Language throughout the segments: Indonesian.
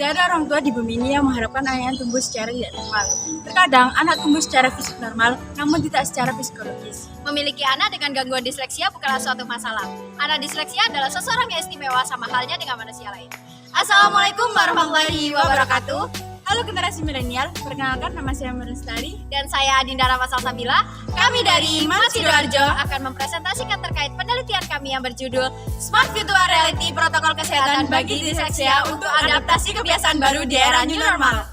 Tidak ada orang tua di bumi ini yang mengharapkan anaknya tumbuh secara tidak normal. Terkadang anak tumbuh secara fisik normal, namun tidak secara psikologis. Memiliki anak dengan gangguan disleksia bukanlah suatu masalah. Anak disleksia adalah seseorang yang istimewa sama halnya dengan manusia lain. Assalamualaikum warahmatullahi wabarakatuh. Halo generasi milenial, perkenalkan nama saya Merestari Dan saya Adinda Salsabila. Kami dari MAN Sidoarjo akan mempresentasikan terkait penelitian kami yang berjudul Smart Virtual Reality Protokol Kesehatan bagi Disleksia untuk Adaptasi Kebiasaan Baru di Era New Normal.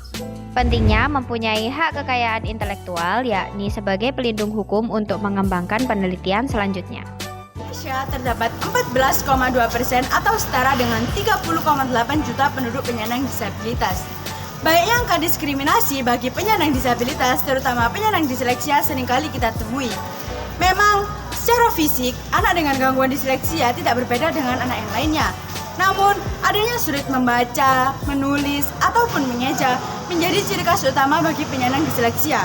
Pentingnya mempunyai hak kekayaan intelektual, yakni sebagai pelindung hukum untuk mengembangkan penelitian selanjutnya. Indonesia terdapat 14,2% atau setara dengan 30,8 juta penduduk penyandang disabilitas. Banyaknya angka diskriminasi bagi penyandang disabilitas, terutama penyandang disleksia, seringkali kita temui. Memang, secara fisik, anak dengan gangguan disleksia tidak berbeda dengan anak yang lainnya. Namun, adanya sulit membaca, menulis, ataupun mengeja menjadi ciri khas utama bagi penyandang disleksia.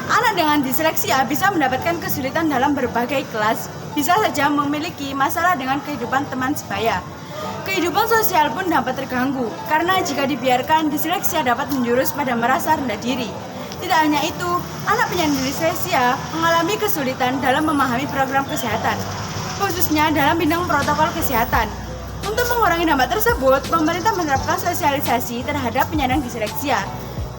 Anak dengan disleksia bisa mendapatkan kesulitan dalam berbagai kelas, bisa saja memiliki masalah dengan kehidupan teman sebaya. Kehidupan sosial pun dapat terganggu, karena jika dibiarkan, disleksia dapat menjurus pada merasa rendah diri. Tidak hanya itu, anak penyandang disleksia mengalami kesulitan dalam memahami program kesehatan, khususnya dalam bidang protokol kesehatan. Untuk mengurangi dampak tersebut, pemerintah menerapkan sosialisasi terhadap penyandang disleksia.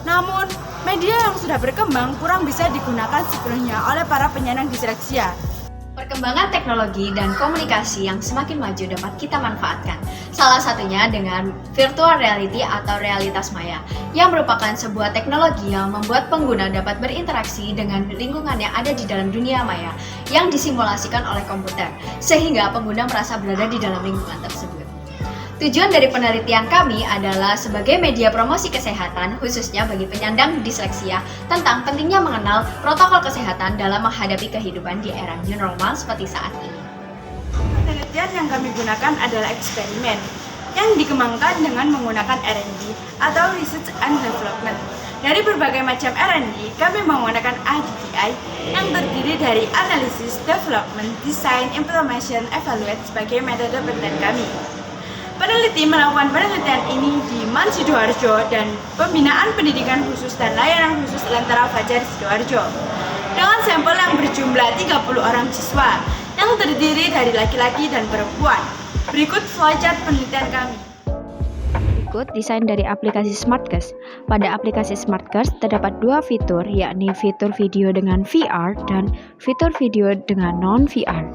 Namun, media yang sudah berkembang kurang bisa digunakan sepenuhnya oleh para penyandang disleksia. Perkembangan teknologi dan komunikasi yang semakin maju dapat kita manfaatkan. Salah satunya dengan virtual reality atau realitas maya, yang merupakan sebuah teknologi yang membuat pengguna dapat berinteraksi dengan lingkungan yang ada di dalam dunia maya yang disimulasikan oleh komputer, sehingga pengguna merasa berada di dalam lingkungan tersebut. Tujuan dari penelitian kami adalah sebagai media promosi kesehatan, khususnya bagi penyandang disleksia, tentang pentingnya mengenal protokol kesehatan dalam menghadapi kehidupan di era new normal seperti saat ini. Penelitian yang kami gunakan adalah eksperimen yang dikembangkan dengan menggunakan R&D atau Research and Development. Dari berbagai macam R&D, kami menggunakan ADDI yang terdiri dari Analysis, Development, Design, Implementation, Evaluate sebagai metode penelitian kami. Peneliti melakukan penelitian ini di MAN Sidoarjo dan Pembinaan Pendidikan Khusus dan Layanan Khusus Lentera Fajar Sidoarjo dengan sampel yang berjumlah 30 orang siswa yang terdiri dari laki-laki dan perempuan. Berikut flowchart penelitian kami. Berikut desain dari aplikasi SmartCast. Pada aplikasi SmartCast terdapat dua fitur, yakni fitur video dengan VR dan fitur video dengan non-VR.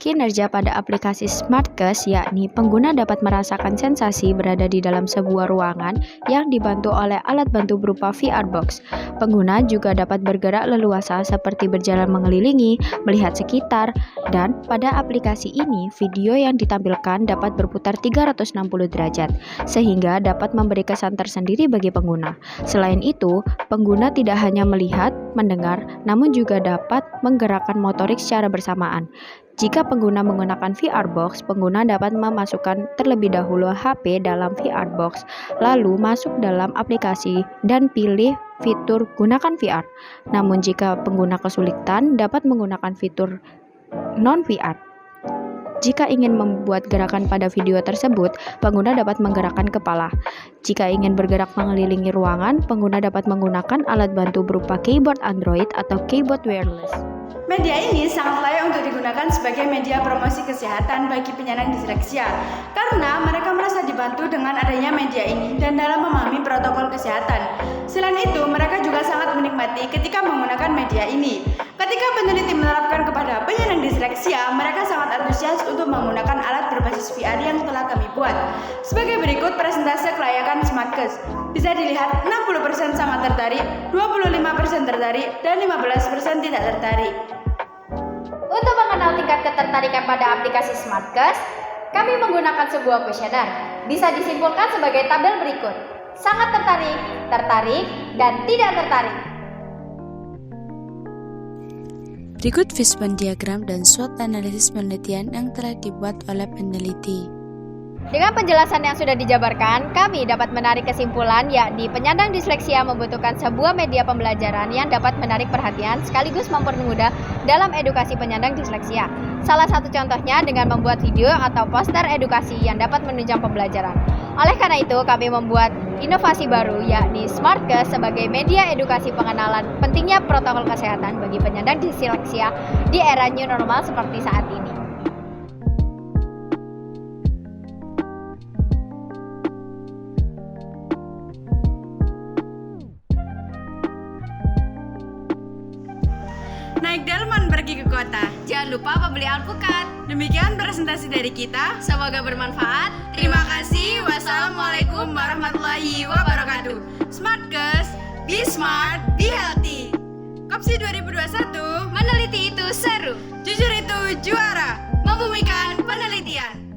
Kinerja pada aplikasi SmartCast, yakni pengguna dapat merasakan sensasi berada di dalam sebuah ruangan yang dibantu oleh alat bantu berupa VR Box. Pengguna juga dapat bergerak leluasa seperti berjalan mengelilingi, melihat sekitar, dan pada aplikasi ini video yang ditampilkan dapat berputar 360 derajat, sehingga dapat memberi kesan tersendiri bagi pengguna. Selain itu, pengguna tidak hanya melihat, mendengar, namun juga dapat menggerakkan motorik secara bersamaan. Jika pengguna menggunakan VR Box, pengguna dapat memasukkan terlebih dahulu HP dalam VR Box, lalu masuk dalam aplikasi dan pilih fitur gunakan VR. Namun jika pengguna kesulitan, dapat menggunakan fitur non-VR. Jika ingin membuat gerakan pada video tersebut, pengguna dapat menggerakkan kepala. Jika ingin bergerak mengelilingi ruangan, pengguna dapat menggunakan alat bantu berupa keyboard Android atau keyboard wireless. Media ini sangat layak untuk digunakan sebagai media promosi kesehatan bagi penyandang disleksia karena mereka merasa dibantu dengan adanya media ini dan dalam memahami protokol kesehatan. Selain itu, mereka juga sangat menikmati ketika menggunakan media ini. Ketika peneliti menerapkan kepada penyandang disleksia, mereka sangat antusias untuk menggunakan alat berbasis VR yang telah kami buat. Sebagai berikut presentase kelayakan SmartCast. Bisa dilihat 60% sangat tertarik, 25% tertarik, dan 15% tidak tertarik. Untuk mengenal tingkat ketertarikan pada aplikasi SmartCast, kami menggunakan sebuah kuesioner. Bisa disimpulkan sebagai tabel berikut: sangat tertarik, tertarik, dan tidak tertarik. Berikut Fishbone diagram dan SWOT analisis penelitian yang telah dibuat oleh peneliti. Dengan penjelasan yang sudah dijabarkan, kami dapat menarik kesimpulan yakni penyandang disleksia membutuhkan sebuah media pembelajaran yang dapat menarik perhatian sekaligus mempermudah dalam edukasi penyandang disleksia. Salah satu contohnya dengan membuat video atau poster edukasi yang dapat menunjang pembelajaran. Oleh karena itu, kami membuat inovasi baru yakni Smartcast sebagai media edukasi pengenalan pentingnya protokol kesehatan bagi penyandang disleksia di era new normal seperti saat ini. Naik delman pergi ke kota. Jangan lupa membeli alpukat. Demikian presentasi dari kita. Semoga bermanfaat. Terima kasih. Wassalamualaikum warahmatullahi wabarakatuh. Smartcast, be smart, be healthy. Kopsi 2021, Meneliti itu seru. jujur itu juara. Membumikan penelitian.